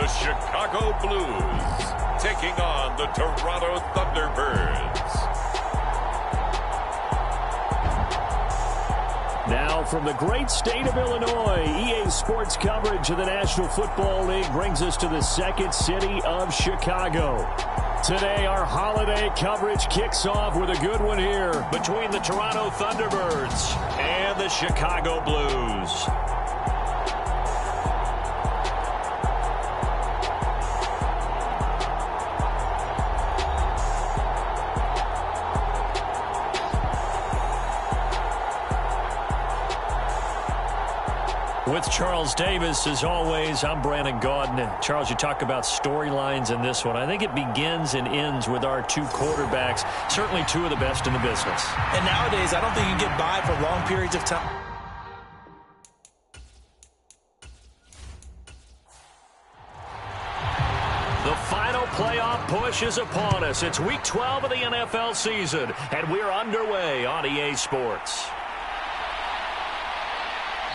the Chicago Blues, taking on the Toronto Thunderbirds. Now from the great state of Illinois, EA Sports coverage of the National Football League brings us to the second city of Chicago. Today, our holiday coverage kicks off with a good one here between the Toronto Thunderbirds and the Chicago Blues. With Charles Davis, as always, I'm Brandon Gaudin. Charles, you talk about storylines in this one. I think it begins and ends with our two quarterbacks, certainly two of the best in the business. And nowadays, I don't think you can get by for long periods of time. The final playoff push is upon us. It's Week 12 of the NFL season, and we're underway on EA Sports.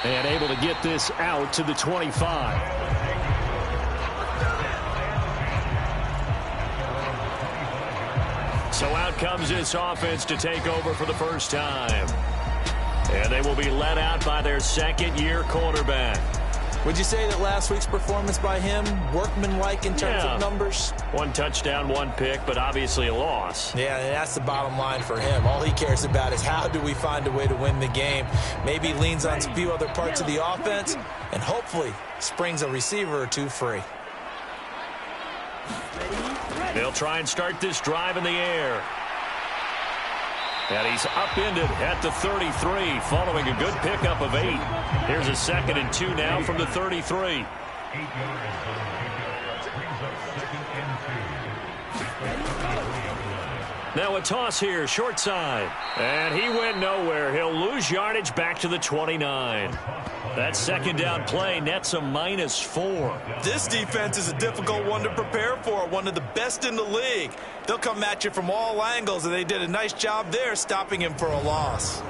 And able to get this out to the 25. So out comes this offense to take over for the first time. And they will be led out by their second-year quarterback. Would you say that last week's performance by him, workmanlike in terms of numbers? One touchdown, one pick, but obviously a loss. Yeah, and that's the bottom line for him. All he cares about is how do we find a way to win the game. Maybe leans on a few other parts of the offense, and hopefully springs a receiver or two free. They'll try and start this drive in the air. And he's upended at the 33, following a good pickup of 8. Here's a 2nd and 2 now from the 33. Now a toss here, short side. And he went nowhere. He'll lose yardage back to the 29. That second down play nets a -4. This defense is a difficult one to prepare for, one of the best in the league. They'll come at you from all angles, and they did a nice job there stopping him for a loss.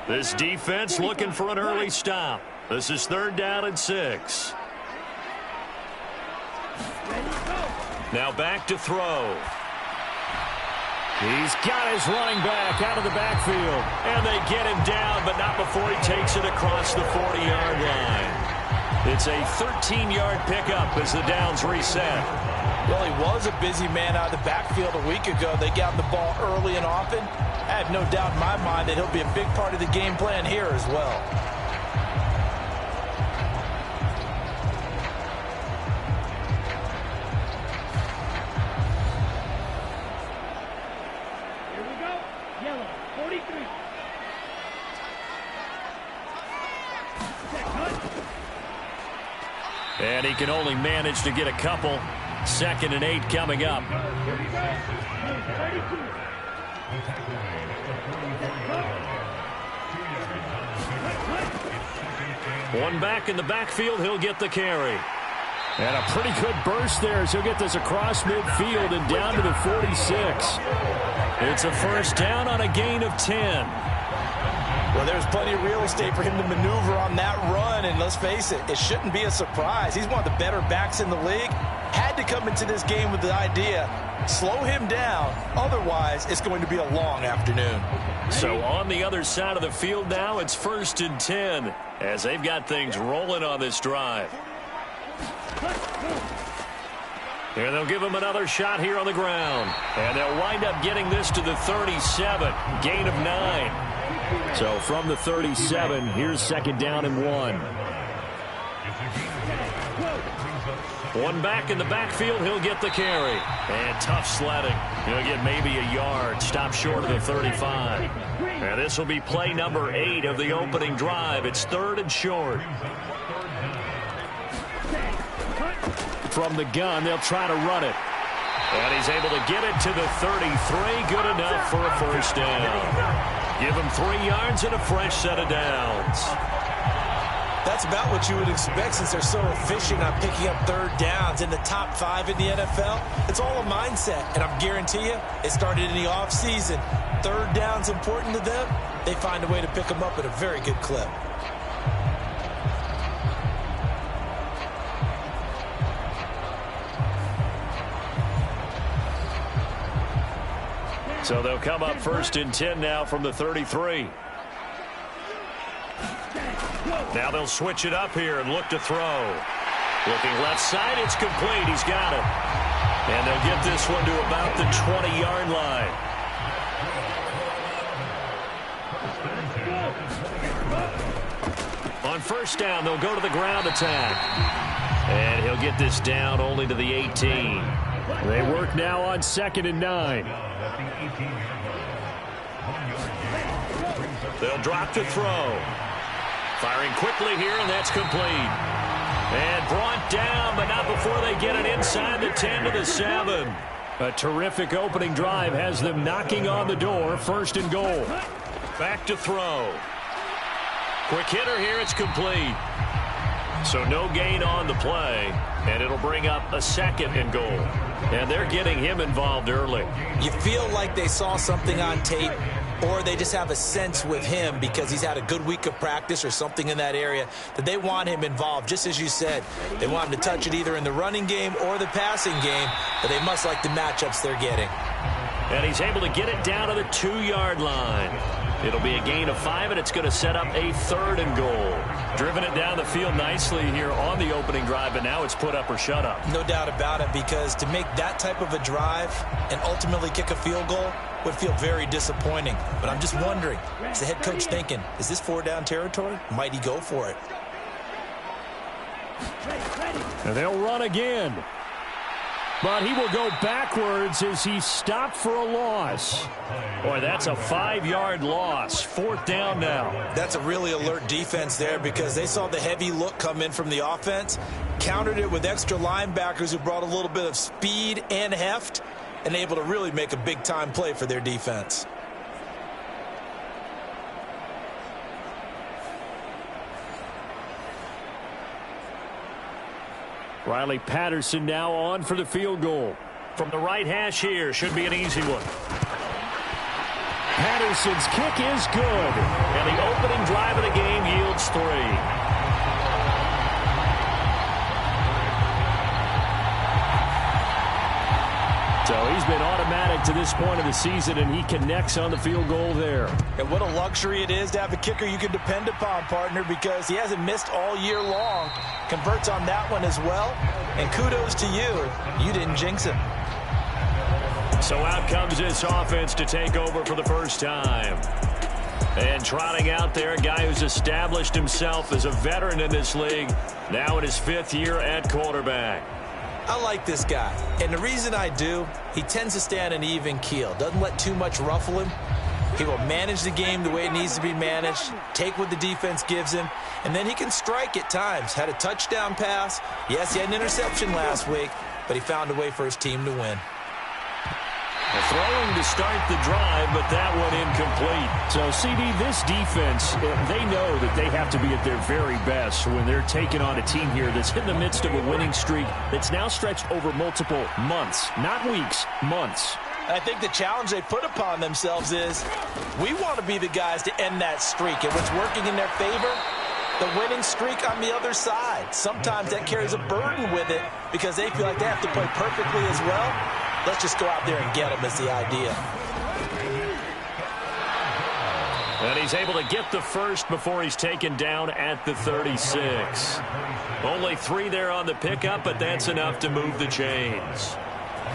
This defense looking for an early stop. This is 3rd down and 6. Now back to throw. He's got his running back out of the backfield. And they get him down, but not before he takes it across the 40-yard line. It's a 13-yard pickup as the downs reset. Well, he was a busy man out of the backfield a week ago. They got the ball early and often. I have no doubt in my mind that he'll be a big part of the game plan here as well. Here we go. Yellow, 43. And he can only manage to get a couple. 2nd and 8 coming up. One back in the backfield, he'll get the carry. And a pretty good burst there as he'll get this across midfield and down to the 46. It's a first down on a gain of 10. Well, there's plenty of real estate for him to maneuver on that run, and let's face it, it shouldn't be a surprise. He's one of the better backs in the league. Had to come into this game with the idea, slow him down, otherwise it's going to be a long afternoon. So on the other side of the field now, it's 1st and 10 as they've got things rolling on this drive. And they'll give him another shot here on the ground. And they'll wind up getting this to the 37, gain of 9. So from the 37, here's 2nd down and 1. One back in the backfield, he'll get the carry. And tough sledding. He'll get maybe a yard, stop short of the 35. And this will be play number 8 of the opening drive. It's 3rd and short. From the gun, they'll try to run it. And he's able to get it to the 33. Good enough for a first down. Give him 3 yards and a fresh set of downs. That's about what you would expect since they're so efficient on picking up third downs in the top 5 in the NFL. It's all a mindset, and I guarantee you, it started in the offseason. Third down's important to them. They find a way to pick them up at a very good clip. So they'll come up 1st and 10 now from the 33. Now they'll switch it up here and look to throw. Looking left side, it's complete. He's got it. And they'll get this one to about the 20-yard line. On 1st down, they'll go to the ground attack. And he'll get this down only to the 18. They work now on 2nd and 9. They'll drop to throw. Firing quickly here, and that's complete. And brought down, but not before they get it inside the 10 to the 7. A terrific opening drive has them knocking on the door. 1st and goal. Back to throw. Quick hitter here, it's complete. So no gain on the play, and it'll bring up a 2nd and goal. And they're getting him involved early. You feel like they saw something on tape, or they just have a sense with him because he's had a good week of practice or something in that area that they want him involved. Just as you said, they want him to touch it either in the running game or the passing game, but they must like the matchups they're getting. And he's able to get it down to the 2-yard line. It'll be a gain of 5, and it's going to set up a 3rd and goal. Driven it down the field nicely here on the opening drive, but now it's put up or shut up. No doubt about it, because to make that type of a drive and ultimately kick a field goal would feel very disappointing. But I'm just wondering, is the head coach thinking, is this 4-down territory? Might he go for it? And they'll run again. But he will go backwards as he's stopped for a loss. Boy, that's a 5-yard loss. 4th down now. That's a really alert defense there because they saw the heavy look come in from the offense, countered it with extra linebackers who brought a little bit of speed and heft, and able to really make a big-time play for their defense. Riley Patterson now on for the field goal. From the right hash here, should be an easy one. Patterson's kick is good. And the opening drive of the game yields 3. So he's been automatic to this point of the season, and he connects on the field goal there. And what a luxury it is to have a kicker you can depend upon, partner, because he hasn't missed all year long. Converts on that one as well. And kudos to you. You didn't jinx him. So out comes this offense to take over for the first time. And trotting out there, a guy who's established himself as a veteran in this league, now in his 5th year at quarterback. I like this guy, and the reason I do, he tends to stay on an even keel. Doesn't let too much ruffle him. He will manage the game the way it needs to be managed, take what the defense gives him, and then he can strike at times. Had a touchdown pass. Yes, he had an interception last week, but he found a way for his team to win. Throwing to start the drive, but that one incomplete. So, CD, this defense, they know that they have to be at their very best when they're taking on a team here that's in the midst of a winning streak that's now stretched over multiple months, not weeks, months. I think the challenge they put upon themselves is we want to be the guys to end that streak, and what's working in their favor, the winning streak on the other side. Sometimes that carries a burden with it because they feel like they have to play perfectly as well. Let's just go out there and get them is the idea. And he's able to get the first before he's taken down at the 36. Only 3 there on the pickup, but that's enough to move the chains.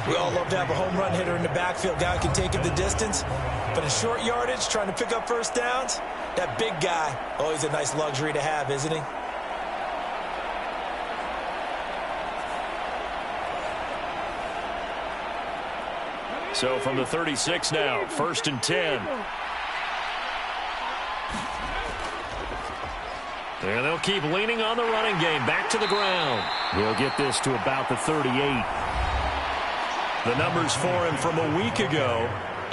We all love to have a home run hitter in the backfield. Guy can take it the distance. But in short yardage, trying to pick up first downs, that big guy, always a nice luxury to have, isn't he? So from the 36 now, 1st and 10. And they'll keep leaning on the running game. Back to the ground. He'll get this to about the 38. The numbers for him from a week ago,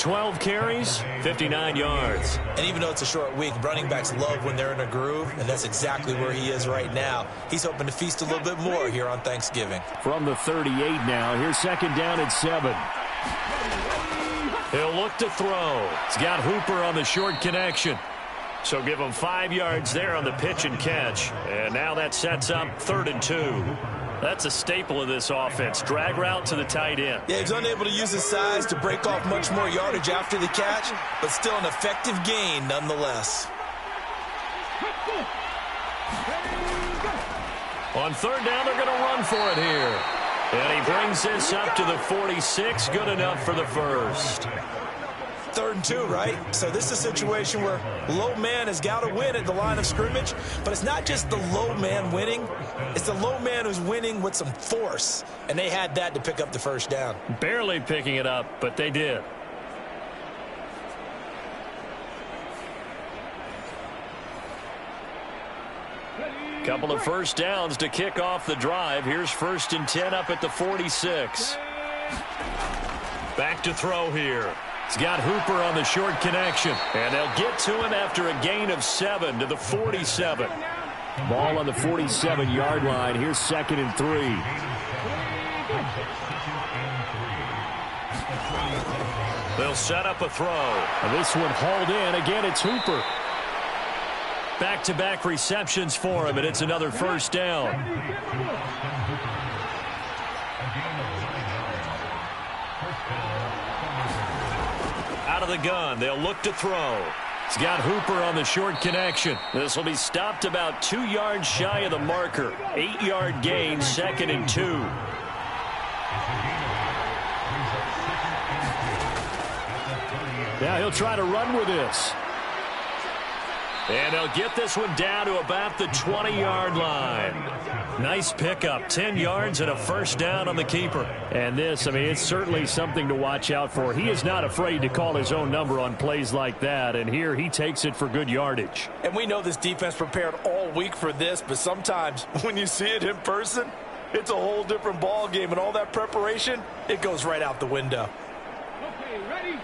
12 carries, 59 yards. And even though it's a short week, running backs love when they're in a groove, and that's exactly where he is right now. He's hoping to feast a little bit more here on Thanksgiving. From the 38 now, here's second down at 7. He'll look to throw. He's got Hooper on the short connection. So give him 5 yards there on the pitch and catch. And now that sets up 3rd and 2. That's a staple of this offense. Drag route to the tight end. Yeah, he's unable to use his size to break off much more yardage after the catch, but still an effective gain nonetheless. On 3rd down, they're going to run for it here. And he brings this up to the 46. Good enough for the first. 3rd and 2, right? So this is a situation where low man has got to win at the line of scrimmage, but it's not just the low man winning. It's the low man who's winning with some force, and they had that to pick up the first down. Barely picking it up, but they did. Couple of first downs to kick off the drive. Here's 1st and 10 up at the 46. Back to throw here. He's got Hooper on the short connection. And they'll get to him after a gain of 7 to the 47. Ball on the 47-yard line. Here's 2nd and 3. They'll set up a throw. And this one hauled in. Again, it's Hooper. Back-to-back receptions for him, and it's another first down. Out of the gun, they'll look to throw. He's got Hooper on the short connection. This will be stopped about 2 yards shy of the marker. 8-yard gain, 2nd and 2. Now he'll try to run with this. And they'll get this one down to about the 20-yard line. Nice pickup, 10 yards and a first down on the keeper. And this, I mean, it's certainly something to watch out for. He is not afraid to call his own number on plays like that, and here he takes it for good yardage. And we know this defense prepared all week for this, but sometimes when you see it in person, it's a whole different ball game, and all that preparation, it goes right out the window. Okay, ready?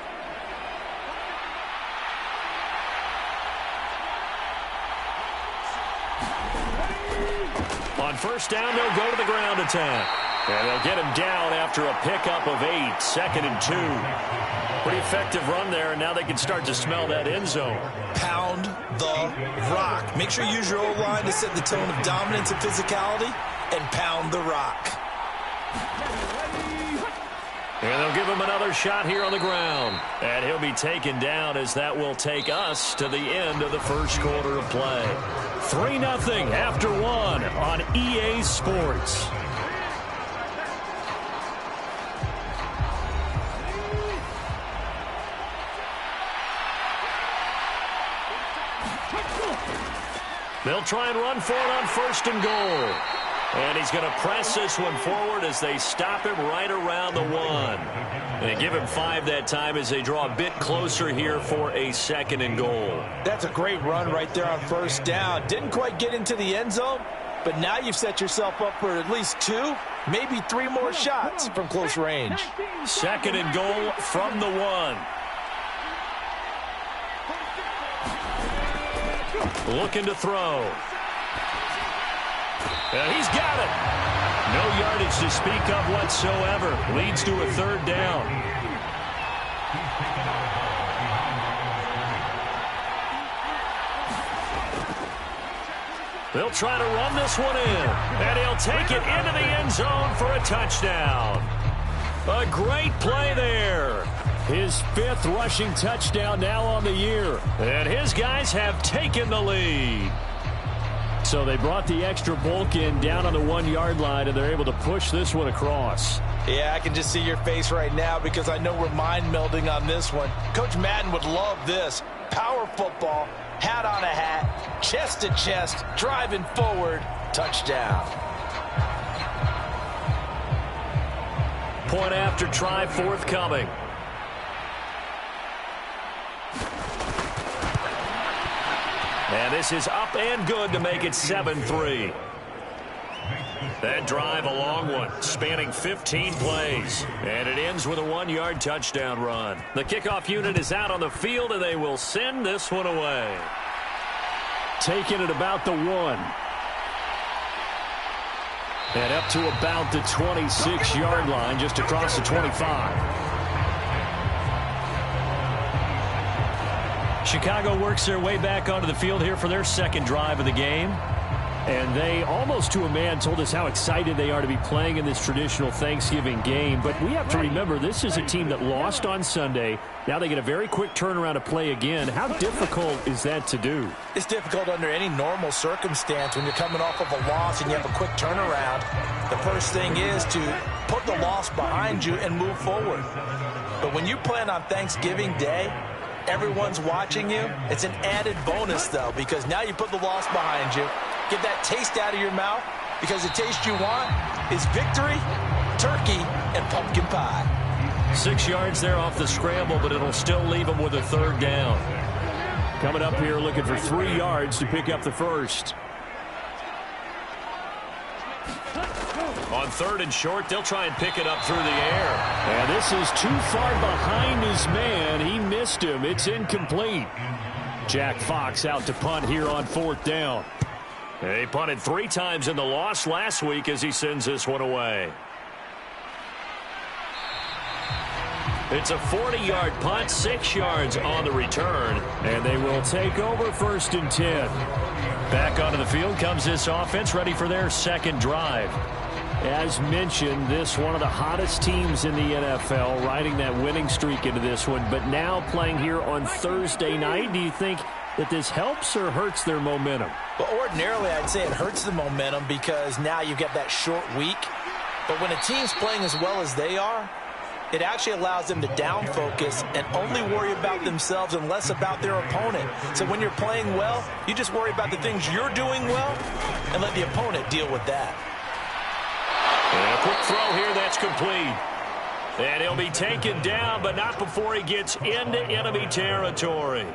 On first down, they'll go to the ground attack. And they'll get him down after a pickup of 8, 2nd and 2. Pretty effective run there, and now they can start to smell that end zone. Pound the rock. Make sure you use your O-line to set the tone of dominance and physicality, and pound the rock. And they'll give him another shot here on the ground. And he'll be taken down as that will take us to the end of the first quarter of play. 3-0 after 1 on EA Sports. They'll try and run for it on 1st and goal. And he's going to press this one forward as they stop him right around the 1. And give him 5 that time as they draw a bit closer here for a 2nd and goal. That's a great run right there on first down. Didn't quite get into the end zone, but now you've set yourself up for at least 2, maybe 3 more shots from close range. 2nd and goal from the 1. Looking to throw. And he's got it. No yardage to speak of whatsoever. Leads to a 3rd down. They'll try to run this one in. And he'll take it into the end zone for a touchdown. A great play there. His 5th rushing touchdown now on the year. And his guys have taken the lead. So they brought the extra bulk in down on the 1-yard line, and they're able to push this one across. Yeah, I can just see your face right now because I know we're mind melding on this one. Coach Madden would love this. Power football, hat on a hat, chest to chest, driving forward, touchdown. Point after try forthcoming. And this is up and good to make it 7-3. That drive, a long one, spanning 15 plays. And it ends with a 1-yard touchdown run. The kickoff unit is out on the field, and they will send this one away. Taking it about the 1. And up to about the 26-yard line, just across the 25. Chicago works their way back onto the field here for their second drive of the game. And they, almost to a man, told us how excited they are to be playing in this traditional Thanksgiving game. But we have to remember, this is a team that lost on Sunday. Now they get a very quick turnaround to play again. How difficult is that to do? It's difficult under any normal circumstance when you're coming off of a loss and you have a quick turnaround. The first thing is to put the loss behind you and move forward. But when you plan on Thanksgiving Day, everyone's watching you. It's an added bonus, though, because now you put the loss behind you. Get that taste out of your mouth, because the taste you want is victory, turkey, and pumpkin pie. 6 yards there off the scramble, but it'll still leave them with a third down. Coming up here looking for 3 yards to pick up the first. On 3rd and short, they'll try and pick it up through the air. And this is too far behind his man. He missed him. It's incomplete. Jack Fox out to punt here on 4th down. He punted 3 times in the loss last week as he sends this one away. It's a 40-yard punt, 6 yards on the return, and they will take over 1st and 10. Back onto the field comes this offense, ready for their second drive. As mentioned, this one of the hottest teams in the NFL, riding that winning streak into this one, but now playing here on Thursday night. Do you think that this helps or hurts their momentum? Well, ordinarily, I'd say it hurts the momentum because now you get that short week. But when a team's playing as well as they are, it actually allows them to down focus and only worry about themselves and less about their opponent. So when you're playing well, you just worry about the things you're doing well and let the opponent deal with that. And a quick throw here that's complete. And he'll be taken down, but not before he gets into enemy territory.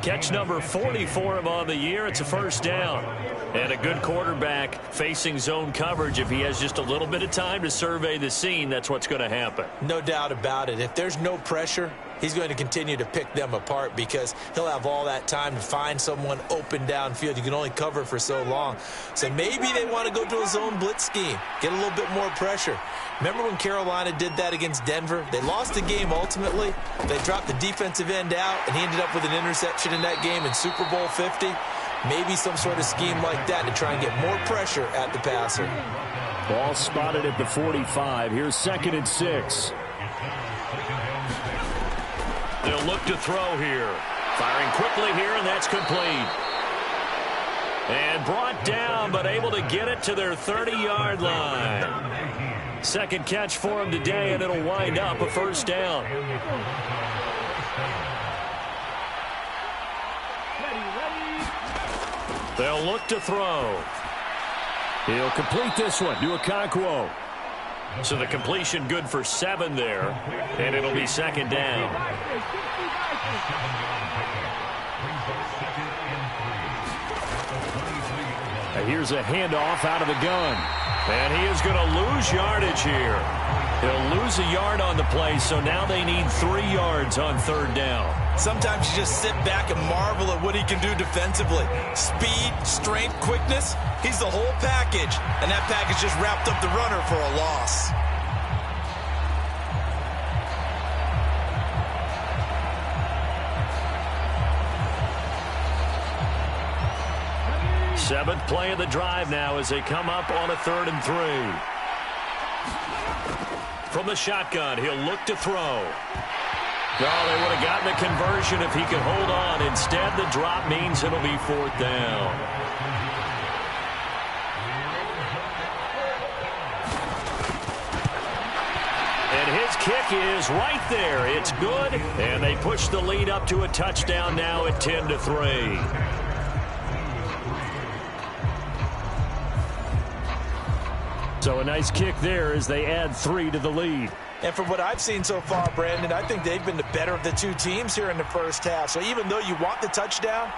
Catch number 40 for him on the year. It's a first down. And a good quarterback facing zone coverage. If he has just a little bit of time to survey the scene, that's what's going to happen. No doubt about it. If there's no pressure, he's going to continue to pick them apart because he'll have all that time to find someone open downfield. You can only cover for so long. So maybe they want to go to a zone blitz scheme, get a little bit more pressure. Remember when Carolina did that against Denver? They lost the game ultimately. They dropped the defensive end out, and he ended up with an interception in that game in Super Bowl 50. Maybe some sort of scheme like that to try and get more pressure at the passer. Ball spotted at the 45. Here's 2nd and 6. They'll look to throw here. Firing quickly here, and that's complete. And brought down, but able to get it to their 30-yard line. Second catch for him today, and it'll wind up a first down. They'll look to throw. He'll complete this one to Okonkwo. So the completion good for 7 there, and it'll be 2nd down. And here's a handoff out of the gun. And he is going to lose yardage here. He'll lose a yard on the play, so now they need 3 yards on 3rd down. Sometimes you just sit back and marvel at what he can do defensively. Speed, strength, quickness, he's the whole package. And that package just wrapped up the runner for a loss. Seventh play of the drive now as they come up on a 3rd and 3. From the shotgun, he'll look to throw. No, they would have gotten the conversion if he could hold on. Instead, the drop means it'll be 4th down. And his kick is right there. It's good, and they push the lead up to a touchdown now at 10-3. So a nice kick there as they add 3 to the lead. And from what I've seen so far, Brandon, I think they've been the better of the two teams here in the first half. So even though you want the touchdown,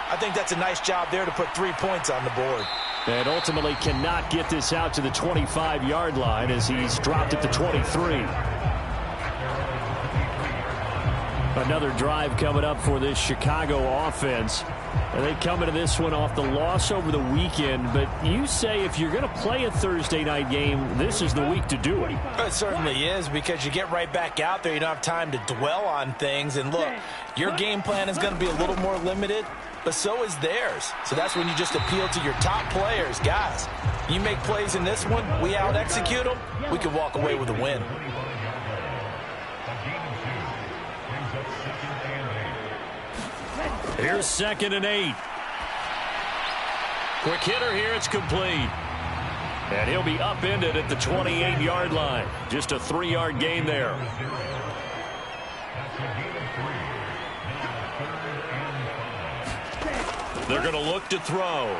I think that's a nice job there to put 3 points on the board. And ultimately cannot get this out to the 25-yard line as he's dropped at the 23. Another drive coming up for this Chicago offense. And they come into this one off the loss over the weekend. But you say if you're going to play a Thursday night game, this is the week to do it. It certainly is, because you get right back out there. You don't have time to dwell on things. And look, your game plan is going to be a little more limited, but so is theirs. So that's when you just appeal to your top players. Guys, you make plays in this one, we out-execute them, we can walk away with a win. Here's 2nd and 8. Quick hitter here, it's complete. And he'll be upended at the 28-yard line. Just a 3-yard gain there. They're going to look to throw.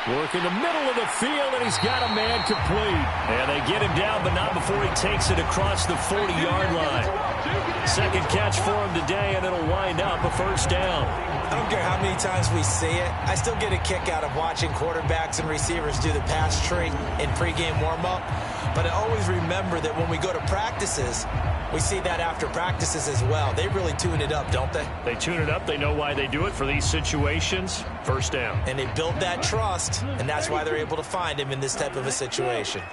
Work in the middle of the field, and he's got a man complete. And they get him down, but not before he takes it across the 40-yard line. Second catch for him today, and it'll wind up a first down. I don't care how many times we see it. I still get a kick out of watching quarterbacks and receivers do the pass tree in pregame warm-up. But I always remember that when we go to practices, we see that after practices as well. They really tune it up, don't they? They tune it up. They know why they do it for these situations. First down. And they build that trust, and that's why they're able to find him in this type of a situation.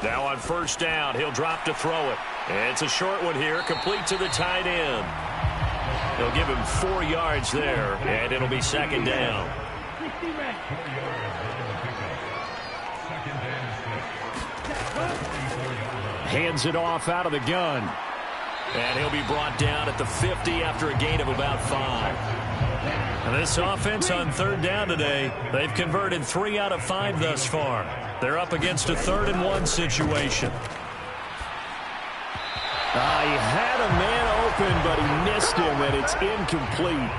Now on first down, he'll drop to throw it. It's a short one here, complete to the tight end. They'll give him 4 yards there, and it'll be 2nd down. Hands it off out of the gun. And he'll be brought down at the 50 after a gain of about 5. And this offense on 3rd down today, they've converted 3 out of 5 thus far. They're up against a 3rd and 1 situation. He had a man open, but he missed him, and it's incomplete.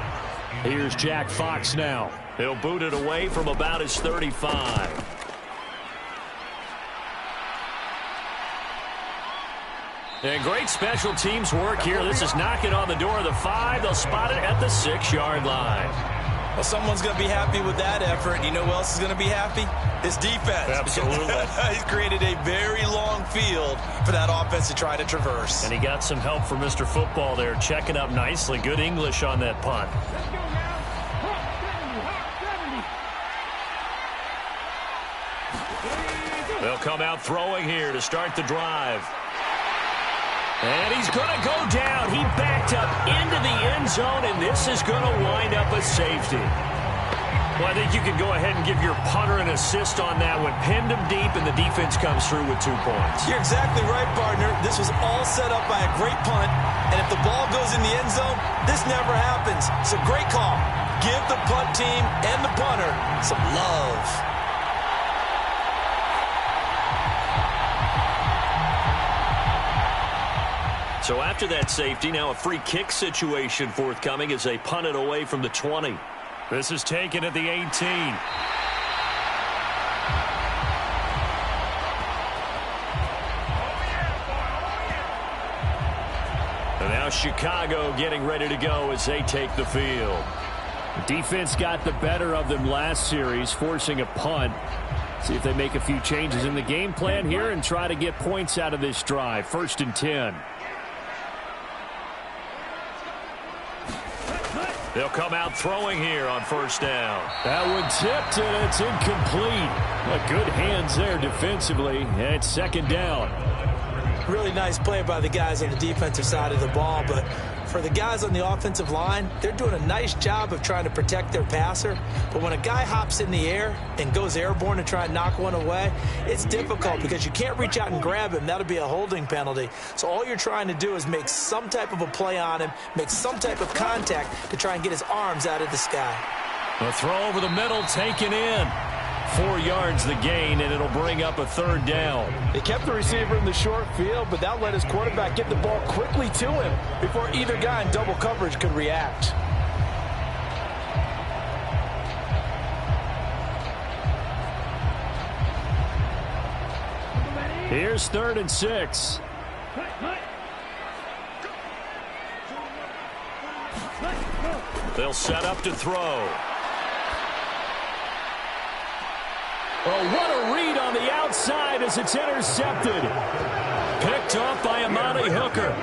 Here's Jack Fox now. He'll boot it away from about his 35. And great special teams work here. This is knocking on the door of the 5. They'll spot it at the 6-yard line. Well, someone's going to be happy with that effort. You know who else is going to be happy? His defense. Absolutely. He's created a very long field for that offense to try to traverse. And he got some help from Mr. Football there, checking up nicely. Good English on that punt. They'll come out throwing here to start the drive. And he's going to go down. He backed up into the end zone, and this is going to wind up a safety. Well, I think you can go ahead and give your punter an assist on that one. Pinned him deep, and the defense comes through with 2 points. You're exactly right, partner. This was all set up by a great punt, and if the ball goes in the end zone, this never happens. So great call. Give the punt team and the punter some love. So after that safety, now a free kick situation forthcoming as they punt it away from the 20. This is taken at the 18. And now Chicago getting ready to go as they take the field. The defense got the better of them last series, forcing a punt. See if they make a few changes in the game plan here and try to get points out of this drive. 1st and 10. They'll come out throwing here on first down. That one tipped, and it's incomplete. Good hands there defensively, and it's 2nd down. Really nice play by the guys on the defensive side of the ball, but for the guys on the offensive line, they're doing a nice job of trying to protect their passer. But when a guy hops in the air and goes airborne to try and knock one away, it's difficult because you can't reach out and grab him. That'll be a holding penalty. So all you're trying to do is make some type of a play on him, make some type of contact to try and get his arms out of the sky. A throw over the middle, taken in. 4 yards the gain, and it'll bring up a 3rd down. They kept the receiver in the short field, but that let his quarterback get the ball quickly to him before either guy in double coverage could react. Here's 3rd and 6. They'll set up to throw. Oh, what a read on the outside as it's intercepted. Picked off by Amani Hooker.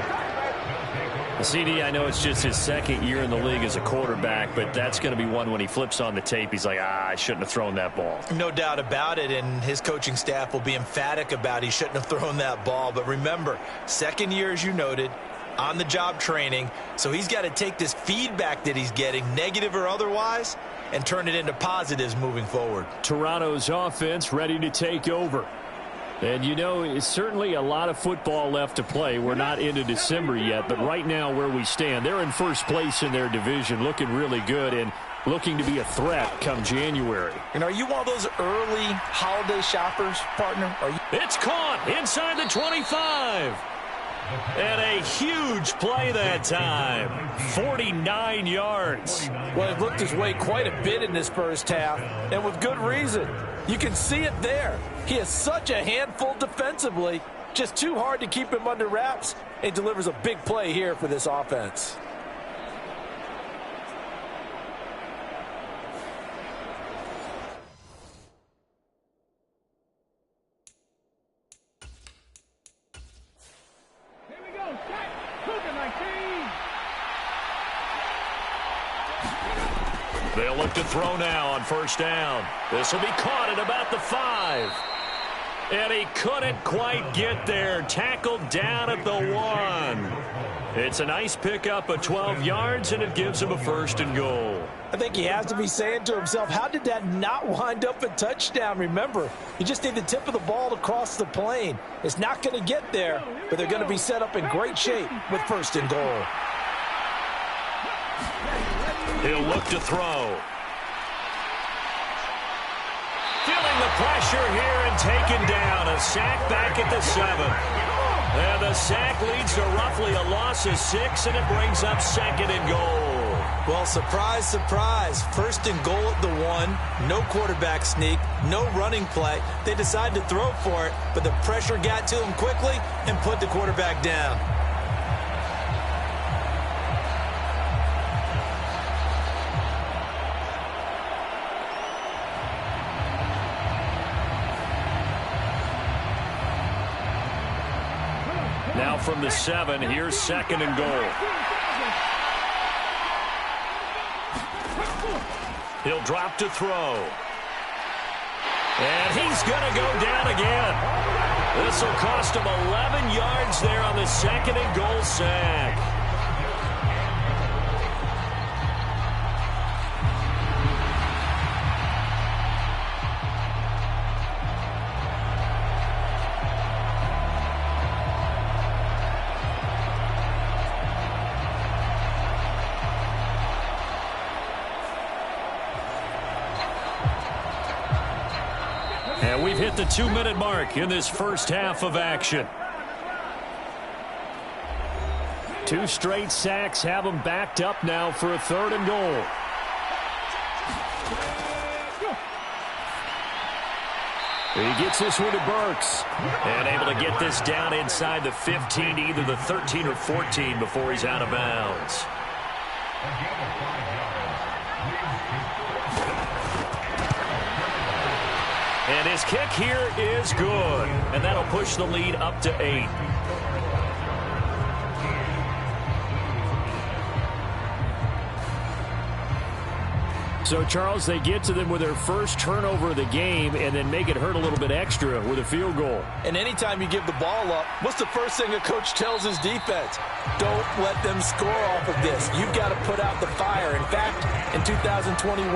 CD, I know it's just his second year in the league as a quarterback, but that's going to be one when he flips on the tape. He's like, I shouldn't have thrown that ball. No doubt about it, and his coaching staff will be emphatic about he shouldn't have thrown that ball. But remember, second year, as you noted, on-the-job training, so he's got to take this feedback that he's getting, negative or otherwise, and turn it into positives moving forward. Toronto's offense ready to take over. And, you know, it's certainly a lot of football left to play. We're not into December yet, but right now where we stand, they're in first place in their division, looking really good and looking to be a threat come January. And are you one of those early holiday shoppers, partner? It's caught inside the 25. And a huge play that time. 49 yards. Well, he looked his way quite a bit in this first half, and with good reason. You can see it there. He is such a handful defensively. Just too hard to keep him under wraps. He delivers a big play here for this offense. Here we go. Set. Cooking my team. They'll look to throw now on first down. This will be caught at about the 5. And he couldn't quite get there. Tackled down at the 1. It's a nice pickup of 12 yards, and it gives him a first and goal. I think he has to be saying to himself, how did that not wind up a touchdown? Remember, you just need the tip of the ball to cross the plane. It's not going to get there, but they're going to be set up in great shape with first and goal. He'll look to throw. Feeling the pressure here and taken down. A sack back at the 7. And the sack leads to roughly a loss of 6, and it brings up second and goal. Well, surprise, surprise. First and goal at the 1. No quarterback sneak. No running play. They decide to throw for it, but the pressure got to him quickly and put the quarterback down. Now from the 7, here's second and goal. He'll drop to throw. And he's going to go down again. This will cost him 11 yards there on the second and goal sack. And we've hit the 2-minute mark in this first half of action. 2 straight sacks have them backed up now for a third and goal. He gets this one to Burks. And able to get this down inside the 15, either the 13 or 14 before he's out of bounds. And his kick here is good. And that'll push the lead up to 8. So, Charles, they get to them with their first turnover of the game and then make it hurt a little bit extra with a field goal. And anytime you give the ball up, what's the first thing a coach tells his defense? Don't let them score off of this. You've got to put out the fire. In fact, in 2021,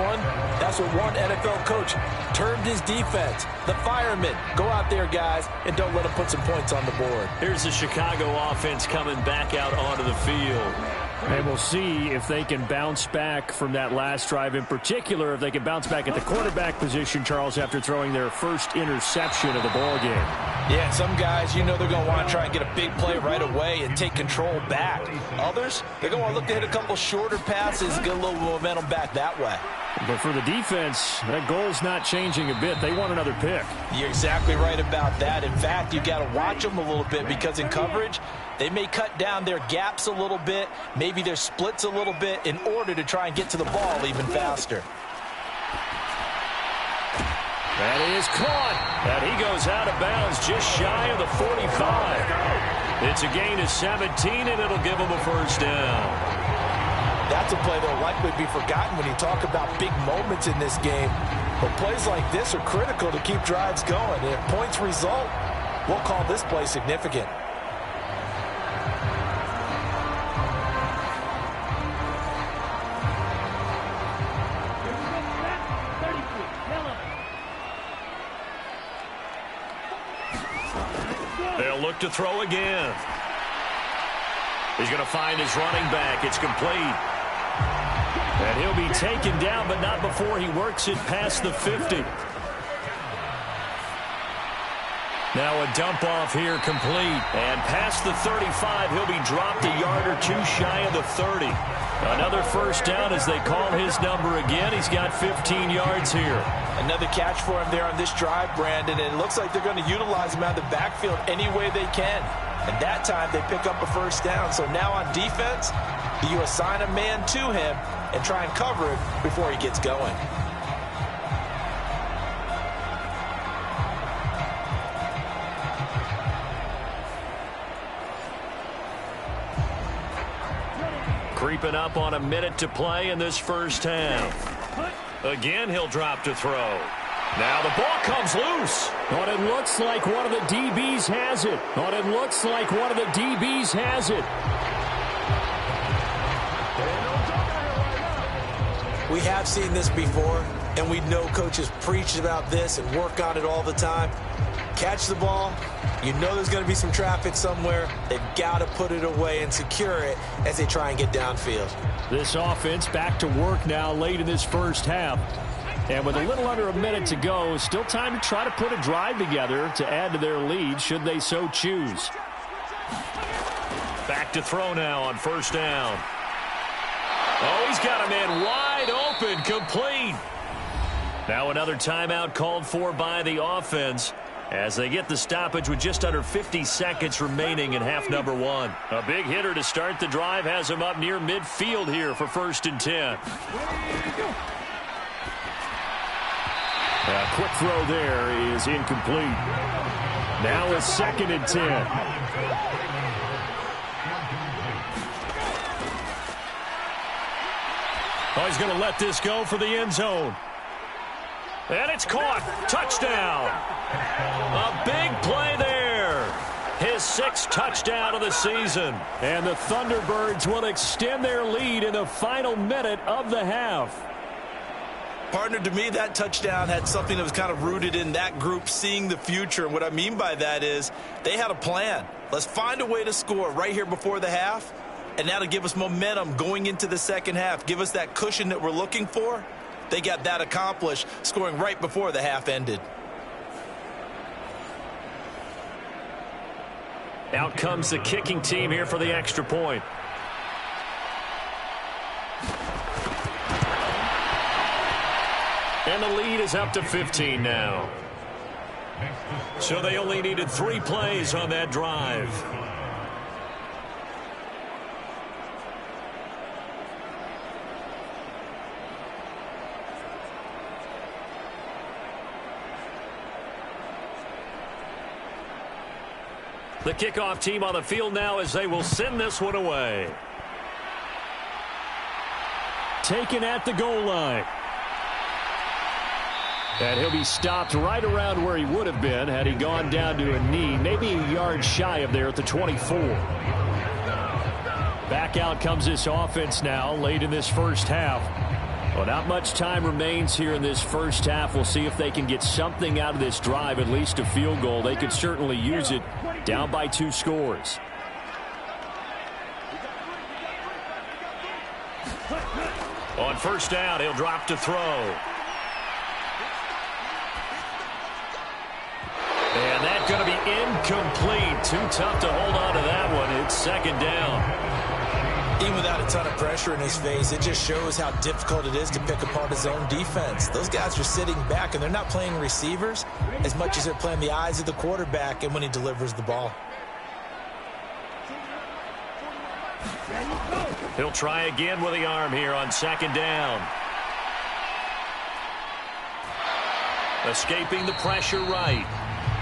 that's what one NFL coach termed his defense. The firemen. Go out there, guys, and don't let them put some points on the board. Here's the Chicago offense coming back out onto the field. And we'll see if they can bounce back from that last drive, in particular, if they can bounce back at the quarterback position, Charles, after throwing their first interception of the ballgame. Yeah, some guys, you know they're going to want to try and get a big play right away and take control back. Others, they're going to look to hit a couple shorter passes and get a little momentum back that way. But for the defense, that goal's not changing a bit. They want another pick. You're exactly right about that. In fact, you've got to watch them a little bit because in coverage, they may cut down their gaps a little bit, maybe their splits a little bit in order to try and get to the ball even faster. That is caught. And he goes out of bounds just shy of the 45. It's a gain of 17, and it'll give him a first down. That's a play that'll likely be forgotten when you talk about big moments in this game. But plays like this are critical to keep drives going. And if points result, we'll call this play significant. They'll look to throw again. He's going to find his running back. It's complete. And he'll be taken down, but not before he works it past the 50. Now a dump off here complete. And past the 35, he'll be dropped a yard or two shy of the 30. Another first down as they call his number again. He's got 15 yards here. Another catch for him there on this drive, Brandon. And it looks like they're going to utilize him out of the backfield any way they can. And that time they pick up a first down. So now on defense, do you assign a man to him and try and cover it before he gets going? Creeping up on a minute to play in this first half. Again, he'll drop to throw. Now the ball comes loose. But it looks like one of the DBs has it. But it looks like one of the DBs has it. We have seen this before, and we know coaches preach about this and work on it all the time. Catch the ball. You know there's going to be some traffic somewhere. They've got to put it away and secure it as they try and get downfield. This offense back to work now late in this first half. And with a little under a minute to go, still time to try to put a drive together to add to their lead should they so choose. Back to throw now on first down. Oh, he's got a man wide open, complete. Now another timeout called for by the offense as they get the stoppage with just under 50 seconds remaining in half number one. A big hitter to start the drive has him up near midfield here for 1st and 10. A quick throw there is incomplete. Now a 2nd and 10. Oh, he's going to let this go for the end zone. And it's caught. Touchdown. A big play there. His 6th touchdown of the season. And the Thunderbirds will extend their lead in the final minute of the half. Partner, to me, that touchdown had something that was kind of rooted in that group seeing the future. And what I mean by that is they had a plan. Let's find a way to score right here before the half. And that'll give us momentum going into the second half. Give us that cushion that we're looking for. They got that accomplished, scoring right before the half ended. Out comes the kicking team here for the extra point. And the lead is up to 15 now. So they only needed 3 plays on that drive. The kickoff team on the field now as they will send this one away. Taken at the goal line. And he'll be stopped right around where he would have been had he gone down to a knee, maybe a yard shy of there at the 24. Back out comes this offense now late in this first half. Well, not much time remains here in this first half. We'll see if they can get something out of this drive, at least a field goal. They could certainly use it down by 2 scores. On first down, he'll drop to throw. And that's going to be incomplete. Too tough to hold on to that one. It's 2nd down. Even without a ton of pressure in his face, it just shows how difficult it is to pick apart his own defense. Those guys are sitting back, and they're not playing receivers as much as they're playing the eyes of the quarterback and when he delivers the ball. He'll try again with the arm here on second down. Escaping the pressure right.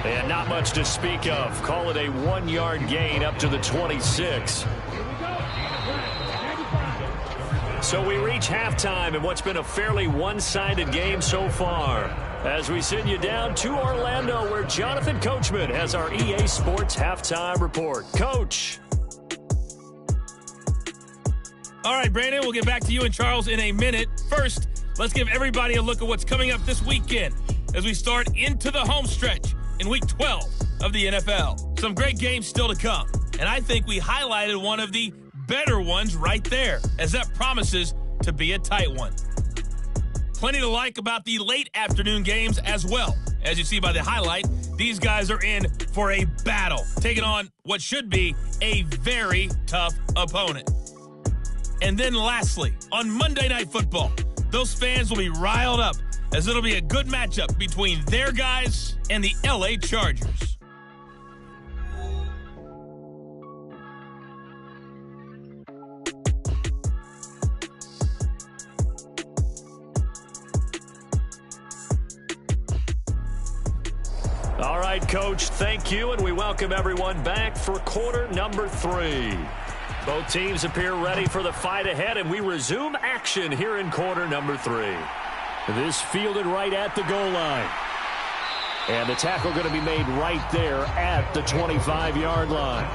And not much to speak of. Call it a 1-yard gain up to the 26. So we reach halftime in what's been a fairly one-sided game so far. As we send you down to Orlando, where Jonathan Coachman has our EA Sports Halftime Report. Coach. All right, Brandon, we'll get back to you and Charles in a minute. First, let's give everybody a look at what's coming up this weekend as we start into the home stretch in Week 12 of the NFL. Some great games still to come, and I think we highlighted one of the better ones right there, as that promises to be a tight one. Plenty to like about the late afternoon games as well. As you see by the highlight, these guys are in for a battle, taking on what should be a very tough opponent. And then lastly, on Monday Night Football, those fans will be riled up as it'll be a good matchup between their guys and the LA Chargers. All right, Coach, thank you, and we welcome everyone back for quarter number 3. Both teams appear ready for the fight ahead, and we resume action here in quarter number 3. This fielded right at the goal line. And the tackle going to be made right there at the 25-yard line.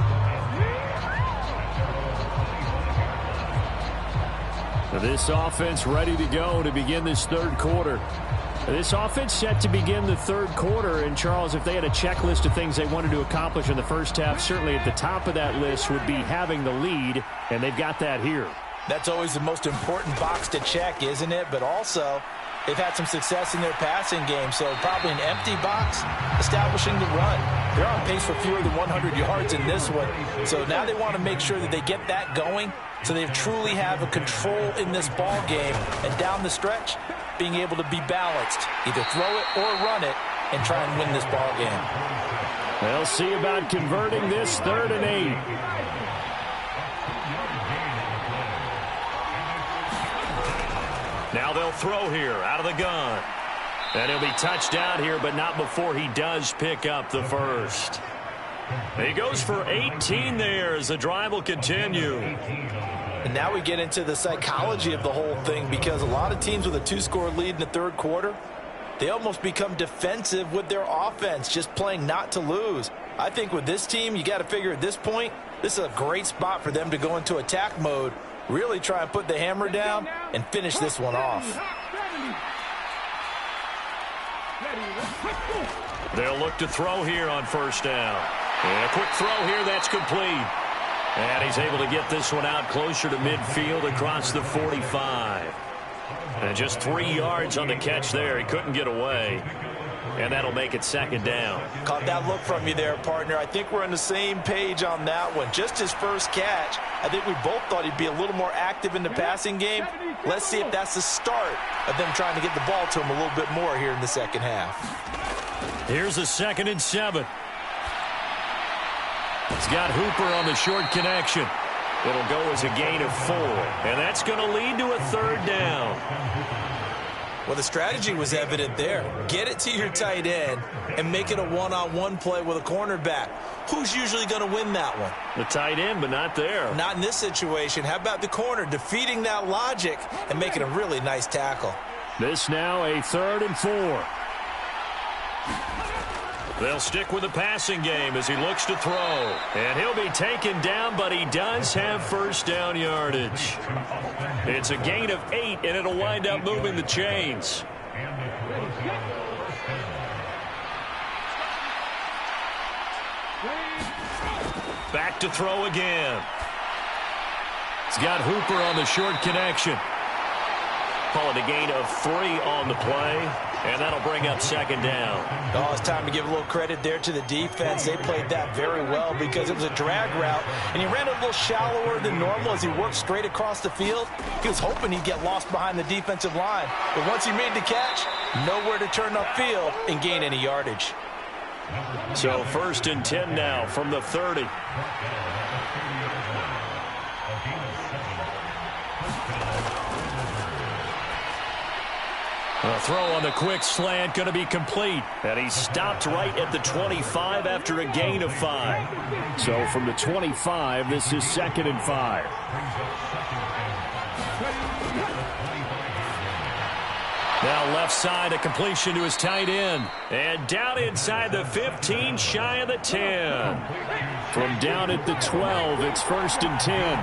This offense ready to go to begin this third quarter. This offense set to begin the third quarter. And, Charles, if they had a checklist of things they wanted to accomplish in the first half, certainly at the top of that list would be having the lead, and they've got that here. That's always the most important box to check, isn't it? But also, they've had some success in their passing game, so probably an empty box, establishing the run. They're on pace for fewer than 100 yards in this one, so now they want to make sure that they get that going so they truly have a control in this ball game, and down the stretch, being able to be balanced, either throw it or run it, and try and win this ball game. They'll see about converting this 3rd and 8. Now they'll throw here out of the gun. And he'll be touched down here, but not before he does pick up the first. He goes for 18 there as the drive will continue. And now we get into the psychology of the whole thing, because a lot of teams with a 2-score lead in the third quarter, they almost become defensive with their offense, just playing not to lose. I think with this team, you got to figure at this point, this is a great spot for them to go into attack mode, really try and put the hammer down and finish this one off. They'll look to throw here on first down. And a quick throw here, that's complete. And he's able to get this one out closer to midfield across the 45. And just 3 yards on the catch there. He couldn't get away. And that'll make it 2nd down. Caught that look from you there, partner. I think we're on the same page on that one. Just his first catch, I think we both thought he'd be a little more active in the passing game. Let's see if that's the start of them trying to get the ball to him a little bit more here in the second half. Here's a 2nd and 7. He's got Hooper on the short connection. It'll go as a gain of 4. And that's going to lead to a 3rd down. Well, the strategy was evident there. Get it to your tight end and make it a one-on-one play with a cornerback. Who's usually going to win that one? The tight end, but not there. Not in this situation. How about the corner defeating that logic and making a really nice tackle? This now a 3rd and 4. They'll stick with the passing game as he looks to throw. And he'll be taken down, but he does have first down yardage. It's a gain of 8, and it'll wind up moving the chains. Back to throw again. He's got Hooper on the short connection. Call it a gain of 3 on the play, and that'll bring up second down. Oh, it's time to give a little credit there to the defense. They played that very well because it was a drag route, and he ran a little shallower than normal as he worked straight across the field. He was hoping he'd get lost behind the defensive line, but once he made the catch, nowhere to turn upfield and gain any yardage. So 1st and 10 now from the 30. A throw on the quick slant going to be complete. And he stopped right at the 25 after a gain of 5. So from the 25, this is 2nd and 5. Now left side, a completion to his tight end. And down inside the 15, shy of the 10. From down at the 12, it's 1st and 10.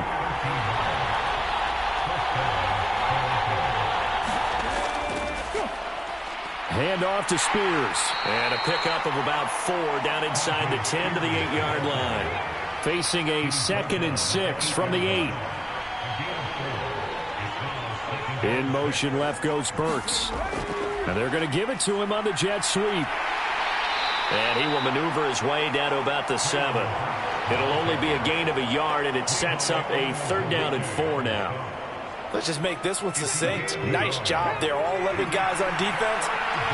Handoff to Spears. And a pickup of about 4 down inside the 10 to the 8-yard line. Facing a 2nd and 6 from the 8. In motion left goes Burks. And they're going to give it to him on the jet sweep. And he will maneuver his way down to about the 7. It'll only be a gain of a yard, and it sets up a 3rd down and 4 now. Let's just make this one succinct. Nice job there. All 11 guys on defense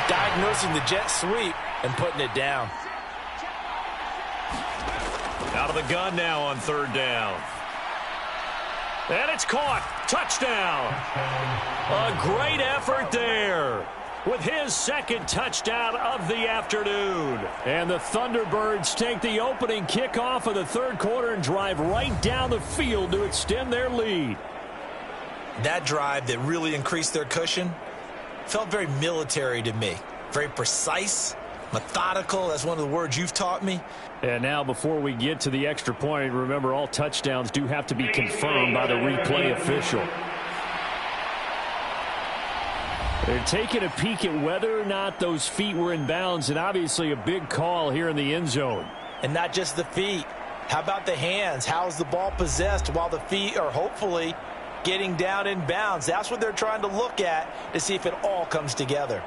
diagnosing the jet sweep and putting it down. Out of the gun now on 3rd down. And it's caught. Touchdown. A great effort there with his 2nd touchdown of the afternoon. And the Thunderbirds take the opening kickoff of the 3rd quarter and drive right down the field to extend their lead. That drive that really increased their cushion felt very military to me. Very precise, methodical. That's one of the words you've taught me. And now before we get to the extra point, remember all touchdowns do have to be confirmed by the replay official. They're taking a peek at whether or not those feet were in bounds, and obviously a big call here in the end zone. And not just the feet. How about the hands? How's the ball possessed while the feet are hopefully getting down in bounds? That's what they're trying to look at to see if it all comes together.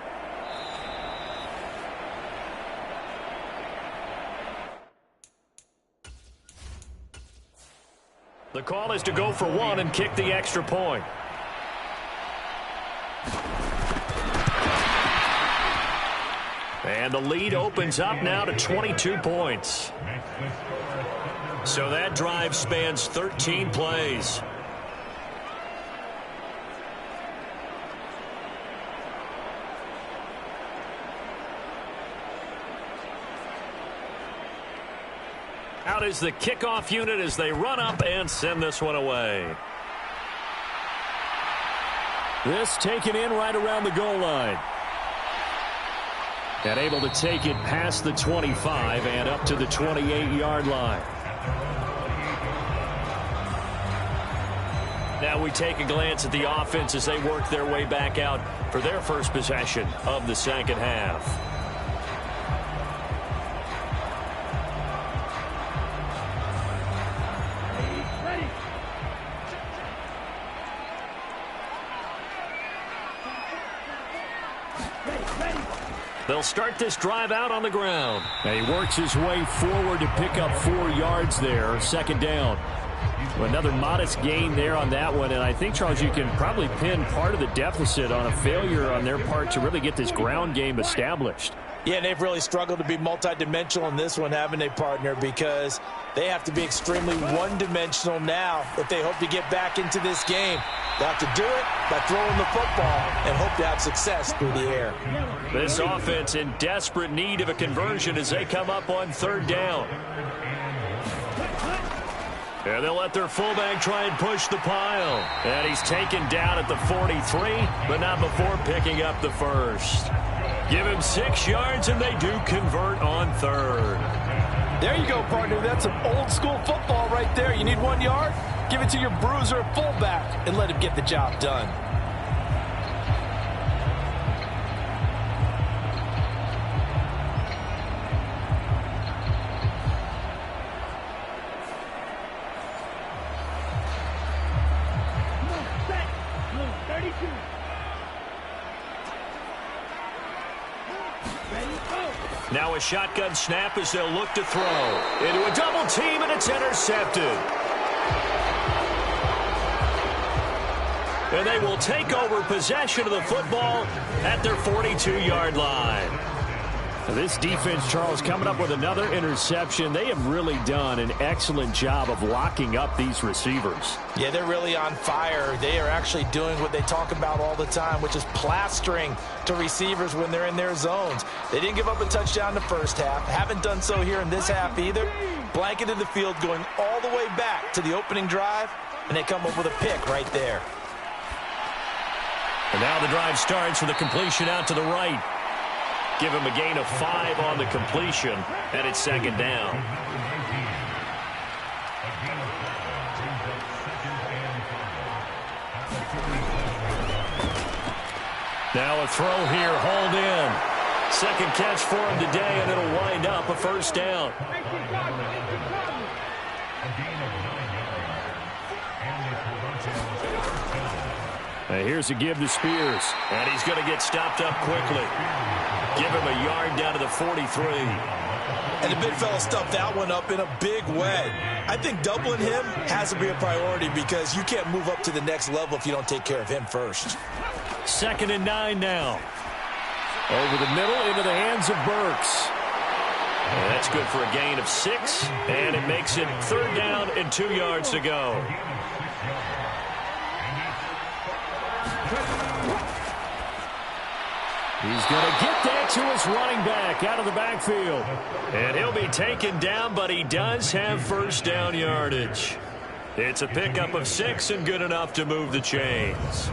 The call is to go for 1 and kick the extra point. And the lead opens up now to 22 points. So that drive spans 13 plays. Out is the kickoff unit as they run up and send this one away. This taken in right around the goal line. And able to take it past the 25 and up to the 28-yard line. Now we take a glance at the offense as they work their way back out for their first possession of the 2nd half. They'll start this drive out on the ground. And he works his way forward to pick up 4 yards there. 2nd down. Another modest gain there on that one. And I think, Charles, you can probably pin part of the deficit on a failure on their part to really get this ground game established. Yeah, they've really struggled to be multidimensional in this one, haven't they, partner? Because they have to be extremely one-dimensional now if they hope to get back into this game. They have to do it by throwing the football and hope to have success through the air. This offense in desperate need of a conversion as they come up on 3rd down. And they'll let their fullback try and push the pile. And he's taken down at the 43, but not before picking up the 1st. Give him 6 yards, and they do convert on 3rd. There you go, partner. That's some old-school football right there. You need 1 yard? Give it to your bruiser fullback and let him get the job done. Now a shotgun snap as they'll look to throw. Into a double team, and it's intercepted. And they will take over possession of the football at their 42-yard line. This defense, Charles, coming up with another interception. They have really done an excellent job of locking up these receivers. Yeah, they're really on fire. They are actually doing what they talk about all the time, which is plastering to receivers when they're in their zones. They didn't give up a touchdown in the first half. Haven't done so here in this half either. Blanketed the field going all the way back to the opening drive, and they come up with a pick right there. And now the drive starts with a completion out to the right. Give him a gain of 5 on the completion, and it's second down. Now a throw here, hauled in. Second catch for him today, and it'll wind up a first down. Here's a give to Spears, and he's going to get stopped up quickly. Give him a yard down to the 43. And the big fella stuffed that one up in a big way. I think doubling him has to be a priority because you can't move up to the next level if you don't take care of him first. 2nd and 9 now. Over the middle into the hands of Burks. And that's good for a gain of 6, and it makes it 3rd down and 2 yards to go. He's going to get that to his running back out of the backfield. And he'll be taken down, but he does have first down yardage. It's a pickup of 6 and good enough to move the chains.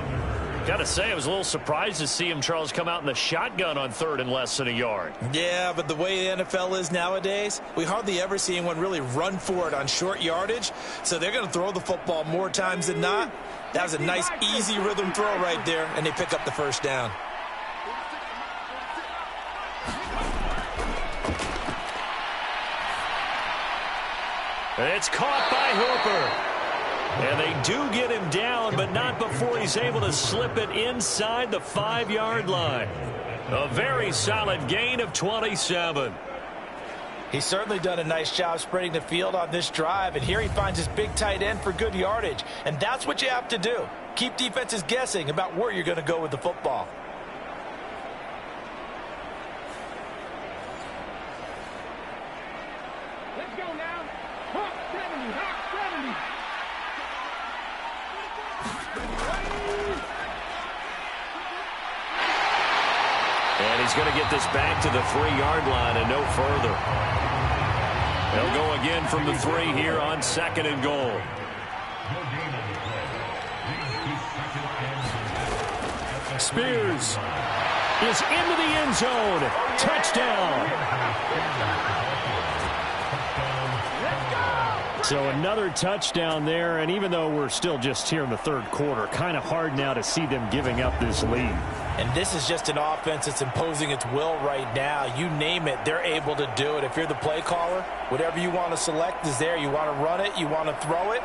Got to say, I was a little surprised to see him, Charles, come out in the shotgun on 3rd and less than a yard. Yeah, but the way the NFL is nowadays, we hardly ever see anyone really run for it on short yardage. So they're going to throw the football more times than not. That was a nice, easy rhythm throw right there, and they pick up the first down. It's caught by Hooper. And they do get him down, but not before he's able to slip it inside the 5-yard line. A very solid gain of 27. He's certainly done a nice job spreading the field on this drive, and here he finds his big tight end for good yardage. And that's what you have to do. Keep defenses guessing about where you're going to go with the football. Let's go now. Hawk 70, Hawk 70. And he's going to get this back to the 3-yard line and no further. They'll go again from the 3 here on 2nd and goal. Spears is into the end zone. Touchdown. So another touchdown there, and even though we're still just here in the 3rd quarter, kind of hard now to see them giving up this lead. And this is just an offense that's imposing its will right now. You name it, they're able to do it. If you're the play caller, whatever you want to select is there. You want to run it, you want to throw it,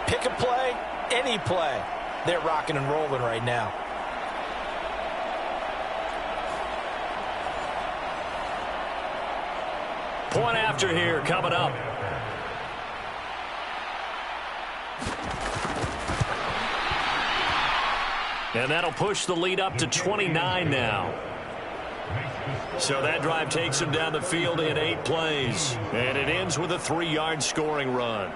pick a play, any play. They're rocking and rolling right now. Point after here coming up. And that'll push the lead up to 29 now. So that drive takes him down the field in 8 plays. And it ends with a 3-yard scoring run.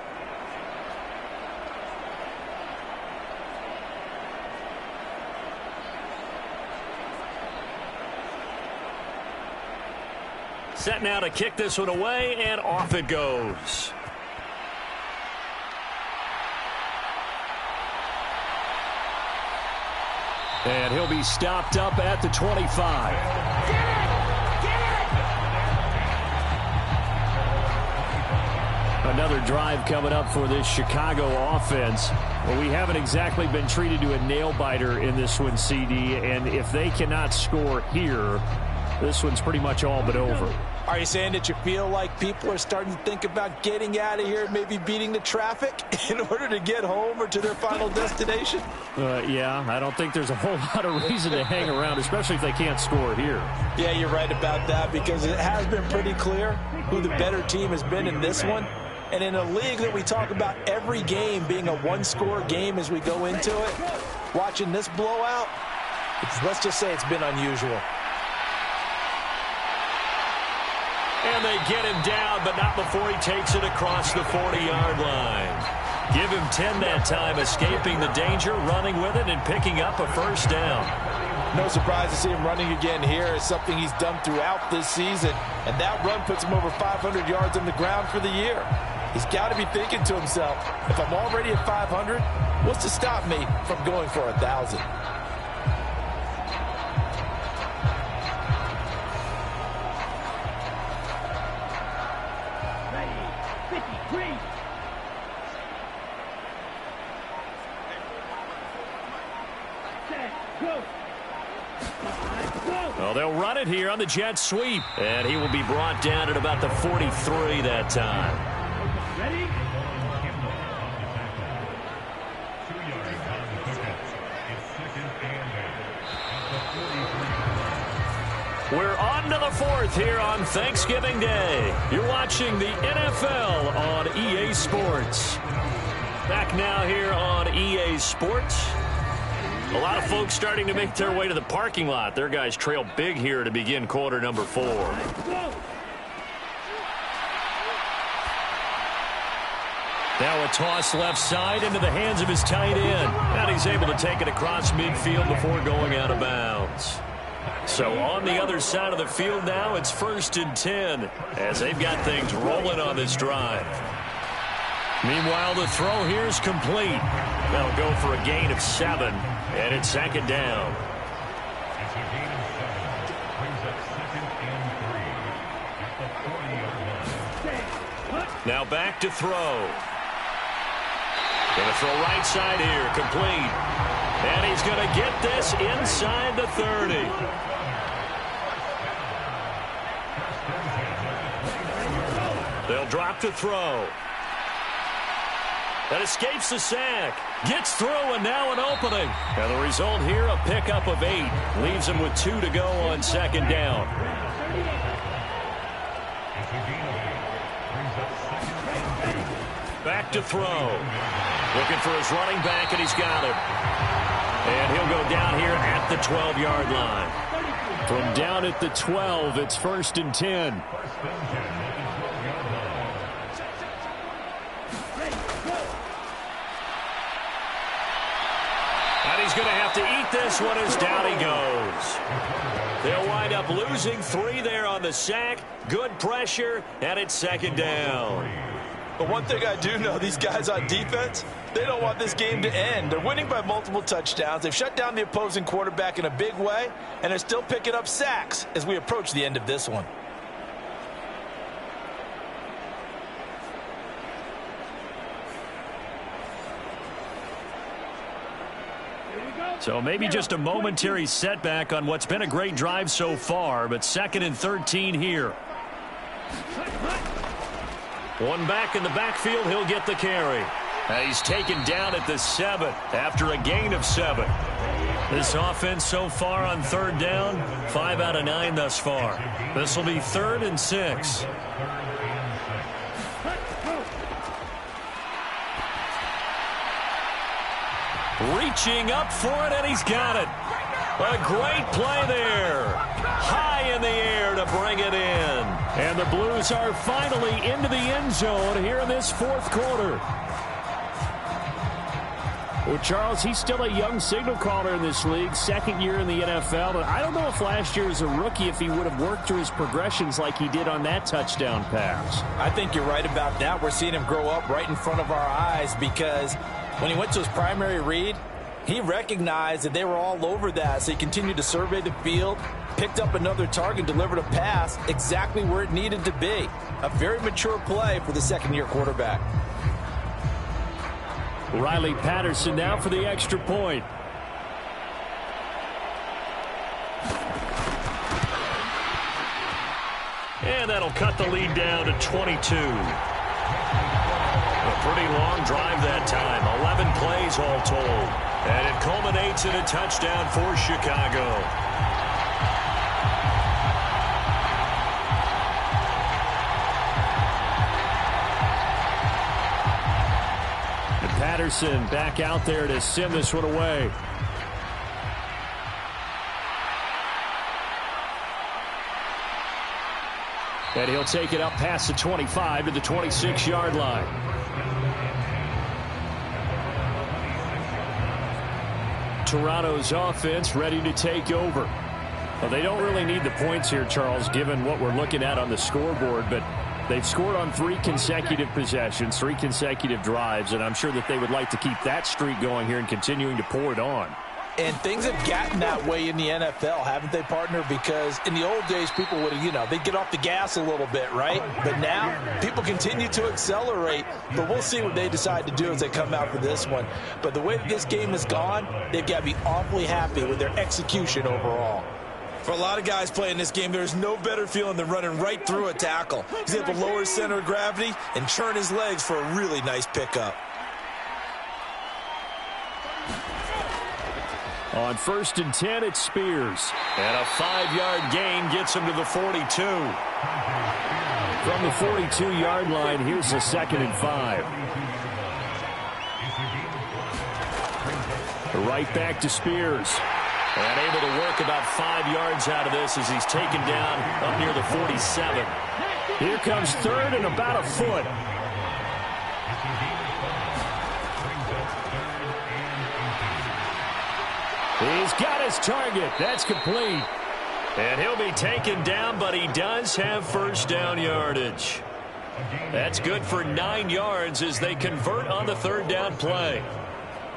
Set now to kick this one away, and off it goes. And he'll be stopped up at the 25. Another drive coming up for this Chicago offense. Well, we haven't exactly been treated to a nail-biter in this one, CD, and if they cannot score here, this one's pretty much all but over. Are you saying that you feel like people are starting to think about getting out of here, maybe beating the traffic in order to get home or to their final destination? Yeah, I don't think there's a whole lot of reason to hang around, especially if they can't score here. Yeah, you're right about that, because it has been pretty clear who the better team has been in this one. And in a league that we talk about every game being a one-score game as we go into it, watching this blowout, let's just say it's been unusual. And they get him down, but not before he takes it across the 40-yard line. Give him 10 that time, escaping the danger, running with it, and picking up a first down. No surprise to see him running again here. It's something he's done throughout this season. And that run puts him over 500 yards on the ground for the year. He's got to be thinking to himself, if I'm already at 500, what's to stop me from going for 1,000? Well, they'll run it here on the jet sweep. And he will be brought down at about the 43 that time. Ready? We're on to the fourth here on Thanksgiving Day. You're watching the NFL on EA Sports. Back now here on EA Sports. A lot of folks starting to make their way to the parking lot. Their guys trail big here to begin quarter number 4. Now a toss left side into the hands of his tight end. And he's able to take it across midfield before going out of bounds. So on the other side of the field now, it's 1st and 10 as they've got things rolling on this drive. Meanwhile, the throw here is complete. That'll go for a gain of 7, and it's 2nd down. Now back to throw. Going to throw right side here, complete. And he's going to get this inside the 30. They'll drop to throw. That escapes the sack. Gets through, and now an opening. And the result here, a pickup of 8. Leaves him with 2 to go on 2nd down. Back to throw. Looking for his running back, and he's got it. And he'll go down here at the 12-yard line. From down at the 12, it's 1st and 10. And he's going to have to eat this one as down he goes. They'll wind up losing 3 there on the sack. Good pressure, and it's 2nd down. But one thing I do know, these guys on defense, they don't want this game to end. They're winning by multiple touchdowns. They've shut down the opposing quarterback in a big way, and they're still picking up sacks as we approach the end of this one. So maybe just a momentary setback on what's been a great drive so far, but 2nd and 13 here. One back in the backfield, he'll get the carry. He's taken down at the 7 after a gain of 7. This offense so far on 3rd down, 5 out of 9 thus far. This will be 3rd and 6. Reaching up for it, and he's got it. A great play there. High in the air to bring it in. And the Blues are finally into the end zone here in this 4th quarter. Well, Charles, he's still a young signal caller in this league, 2nd year in the NFL. But I don't know if last year as a rookie, if he would have worked through his progressions like he did on that touchdown pass. I think you're right about that. We're seeing him grow up right in front of our eyes, because when he went to his primary read, he recognized that they were all over that, so he continued to survey the field, picked up another target, delivered a pass exactly where it needed to be. A very mature play for the 2nd-year quarterback. Riley Patterson now for the extra point. And that'll cut the lead down to 22. A pretty long drive that time. 11 plays all told. And it culminates in a touchdown for Chicago. And Patterson back out there to send this one away. And he'll take it up past the 25 to the 26-yard line. Toronto's offense ready to take over. Well, they don't really need the points here, Charles, given what we're looking at on the scoreboard, but they've scored on 3 consecutive possessions, 3 consecutive drives, and I'm sure that they would like to keep that streak going here and continuing to pour it on. And things have gotten that way in the NFL, haven't they, partner? Because in the old days, people would have, they'd get off the gas a little bit, right? But now, people continue to accelerate. But we'll see what they decide to do as they come out for this one. But the way that this game has gone, they've got to be awfully happy with their execution overall. For a lot of guys playing this game, there's no better feeling than running right through a tackle. He's able to lower his center of gravity and churn his legs for a really nice pickup. On 1st and 10, it's Spears. And a 5-yard gain gets him to the 42. From the 42-yard line, here's a 2nd and 5. Right back to Spears. And able to work about 5 yards out of this as he's taken down up near the 47. Here comes 3rd and about a foot. He's got his target. That's complete. And he'll be taken down, but he does have first down yardage. That's good for 9 yards as they convert on the 3rd down play.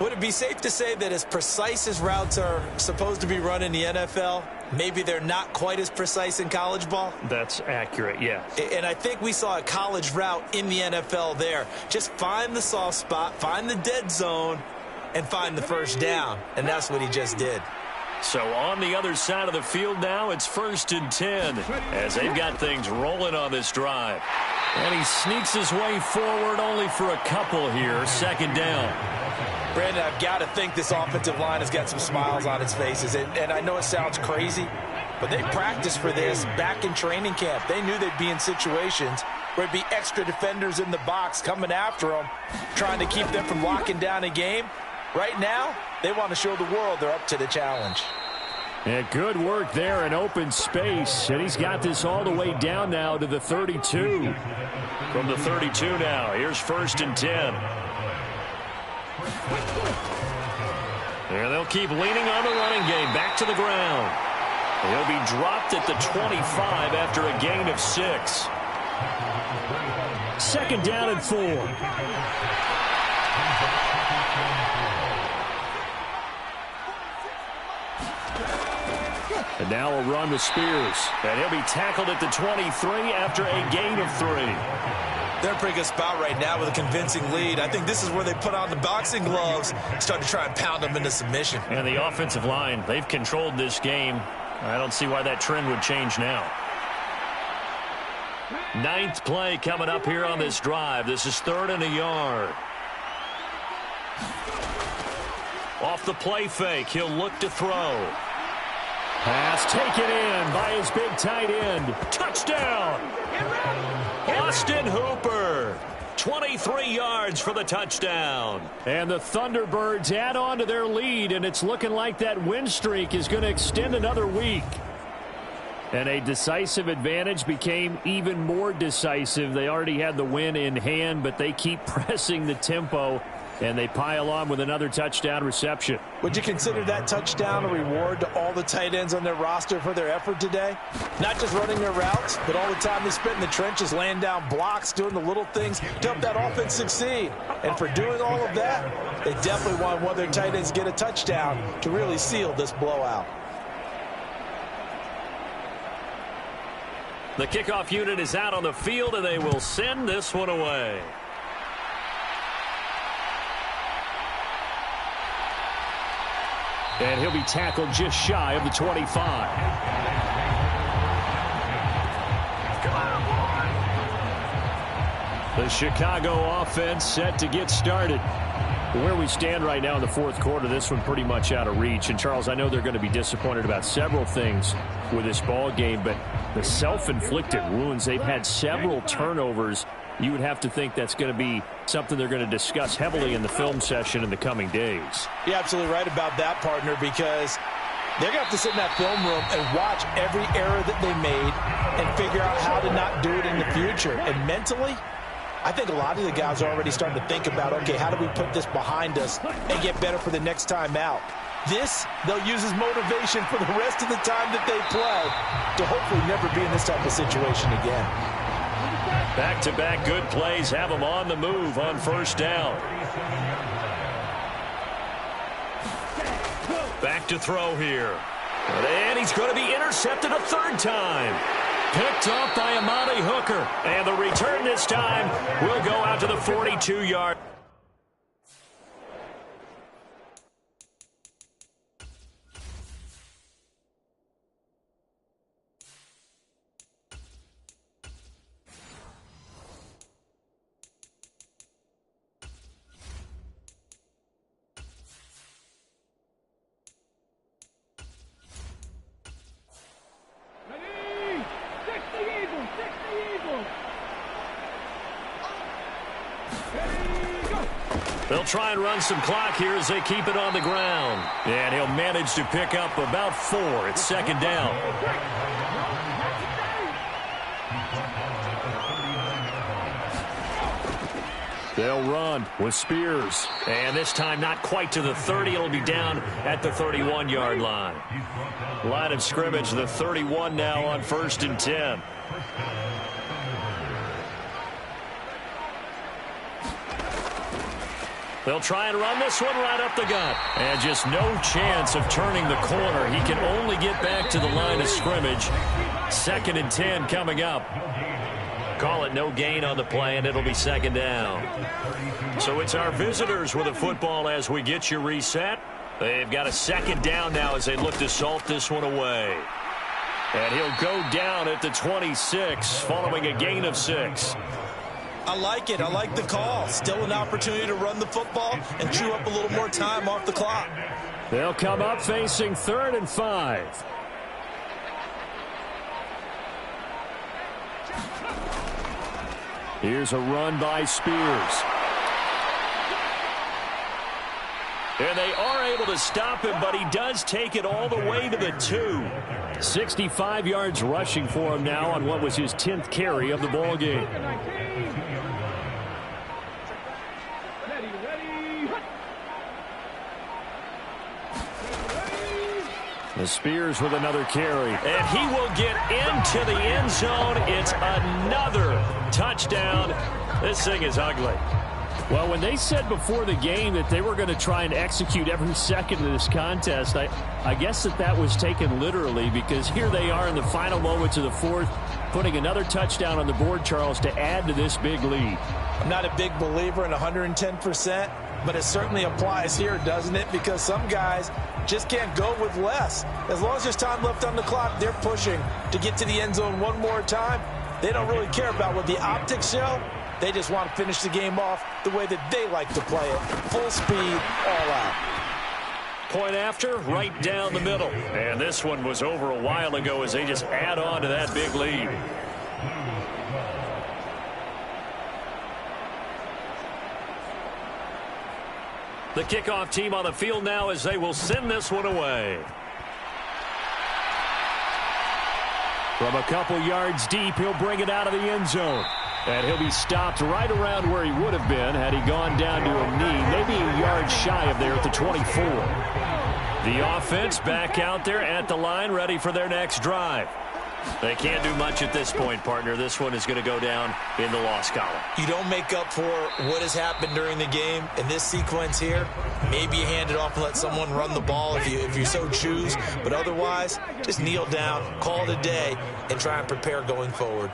Would it be safe to say that as precise as routes are supposed to be run in the NFL, maybe they're not quite as precise in college ball? That's accurate, yeah. And I think we saw a college route in the NFL there. Just find the soft spot, find the dead zone, and find the first down. And that's what he just did. So on the other side of the field now, it's 1st and 10 as they've got things rolling on this drive. And he sneaks his way forward only for a couple here. 2nd down. Brandon, I've got to think this offensive line has got some smiles on its faces. And I know it sounds crazy, but they practiced for this back in training camp. They knew they'd be in situations where there'd be extra defenders in the box coming after them, trying to keep them from locking down a game. Right now, they want to show the world they're up to the challenge. Yeah, good work there in open space. And he's got this all the way down now to the 32. From the 32 now, here's 1st and 10. And they'll keep leaning on the running game. Back to the ground. He'll be dropped at the 25 after a gain of 6. 2nd down and 4. And now a run with Spears. And he'll be tackled at the 23 after a gain of 3. They're in a pretty good spot right now with a convincing lead. I think this is where they put on the boxing gloves, start to try and pound them into submission. And the offensive line, they've controlled this game. I don't see why that trend would change now. 9th play coming up here on this drive. This is 3rd and a yard. Off the play fake, he'll look to throw. Pass taken in by his big tight end. Touchdown! Austin Hooper. 23 yards for the touchdown. And the Thunderbirds add on to their lead, and it's looking like that win streak is going to extend another week. And a decisive advantage became even more decisive. They already had the win in hand, but they keep pressing the tempo, and they pile on with another touchdown reception. Would you consider that touchdown a reward to all the tight ends on their roster for their effort today? Not just running their routes, but all the time they spent in the trenches, laying down blocks, doing the little things to help that offense succeed. And for doing all of that, they definitely want one of their tight ends to get a touchdown to really seal this blowout. The kickoff unit is out on the field, and they will send this one away. And he'll be tackled just shy of the 25. The Chicago offense set to get started. Where we stand right now in the fourth quarter, this one pretty much out of reach. And, Charles, I know they're going to be disappointed about several things with this ball game, but the self-inflicted wounds, they've had several turnovers. You would have to think that's going to be something they're going to discuss heavily in the film session in the coming days. You're absolutely right about that, partner, because they're going to have to sit in that film room and watch every error that they made and figure out how to not do it in the future. And mentally, I think a lot of the guys are already starting to think about, okay, how do we put this behind us and get better for the next time out? This, they'll use as motivation for the rest of the time that they play to hopefully never be in this type of situation again. Back-to-back good plays have them on the move on first down. Back to throw here. And he's going to be intercepted a third time. Picked off by Amani Hooker. And the return this time will go out to the 42-yard. They'll try and run some clock here as they keep it on the ground. And he'll manage to pick up about 4. It's second down. They'll run with Spears. And this time not quite to the 30. It'll be down at the 31-yard line. Line of scrimmage, the 31 now on 1st and 10. They'll try and run this one right up the gut. And just no chance of turning the corner. He can only get back to the line of scrimmage. 2nd and 10 coming up. Call it no gain on the play, and it'll be second down. So it's our visitors with the football as we get you reset. They've got a second down now as they look to salt this one away. And he'll go down at the 26 following a gain of 6. I like it. I like the call. Still an opportunity to run the football and chew up a little more time off the clock. They'll come up facing 3rd and 5. Here's a run by Spears. And they are able to stop him, but he does take it all the way to the 2. 65 yards rushing for him now on what was his 10th carry of the ball game. The Spears with another carry. And he will get into the end zone. It's another touchdown. This thing is ugly. Well, when they said before the game that they were going to try and execute every second of this contest, I guess that was taken literally, because here they are in the final moments of the fourth, putting another touchdown on the board, Charles, to add to this big lead. I'm not a big believer in 110%, but it certainly applies here, doesn't it? Because some guys just can't go with less. As long as there's time left on the clock, they're pushing to get to the end zone one more time. They don't really care about what the optics show. They just want to finish the game off the way that they like to play it. Full speed, all out. Point after, right down the middle. And this one was over a while ago as they just add on to that big lead. The kickoff team on the field now as they will send this one away. From a couple yards deep, he'll bring it out of the end zone. And he'll be stopped right around where he would have been had he gone down to a knee, maybe a yard shy of there at the 24. The offense back out there at the line, ready for their next drive. They can't do much at this point, partner. This one is going to go down in the loss column. You don't make up for what has happened during the game in this sequence here. Maybe you hand it off and let someone run the ball if you so choose. But otherwise, just kneel down, call it a day, and try and prepare going forward.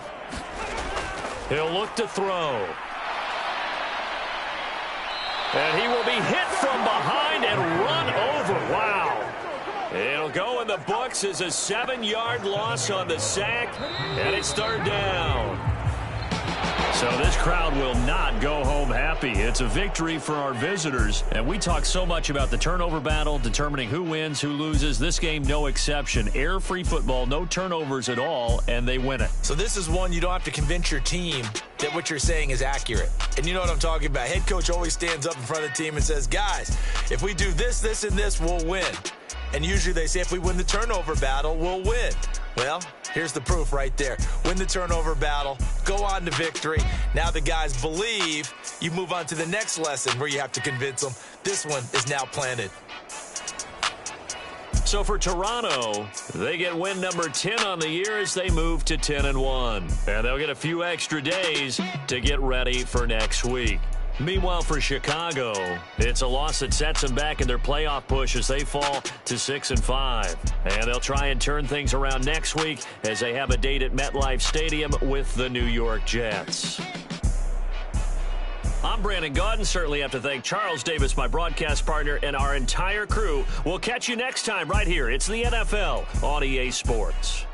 He'll look to throw. And he will be hit from behind and run over. Wow. It'll go in the books as a 7-yard loss on the sack, and it's third down. So this crowd will not go home happy. It's a victory for our visitors. And we talk so much about the turnover battle, determining who wins, who loses. This game, no exception. Air-free football, no turnovers at all, and they win it. So this is one you don't have to convince your team that what you're saying is accurate. And you know what I'm talking about. Head coach always stands up in front of the team and says, guys, if we do this, this, and this, we'll win. And usually they say if we win the turnover battle, we'll win. Well, here's the proof right there. Win the turnover battle, go on to victory. Now the guys believe. You move on to the next lesson where you have to convince them. This one is now planted. So for Toronto, they get win number 10 on the year as they move to 10-1. And they'll get a few extra days to get ready for next week. Meanwhile, for Chicago, it's a loss that sets them back in their playoff push as they fall to 6-5. And they'll try and turn things around next week as they have a date at MetLife Stadium with the New York Jets. I'm Brandon Gaudin. Certainly have to thank Charles Davis, my broadcast partner, and our entire crew. We'll catch you next time right here. It's the NFL on EA Sports.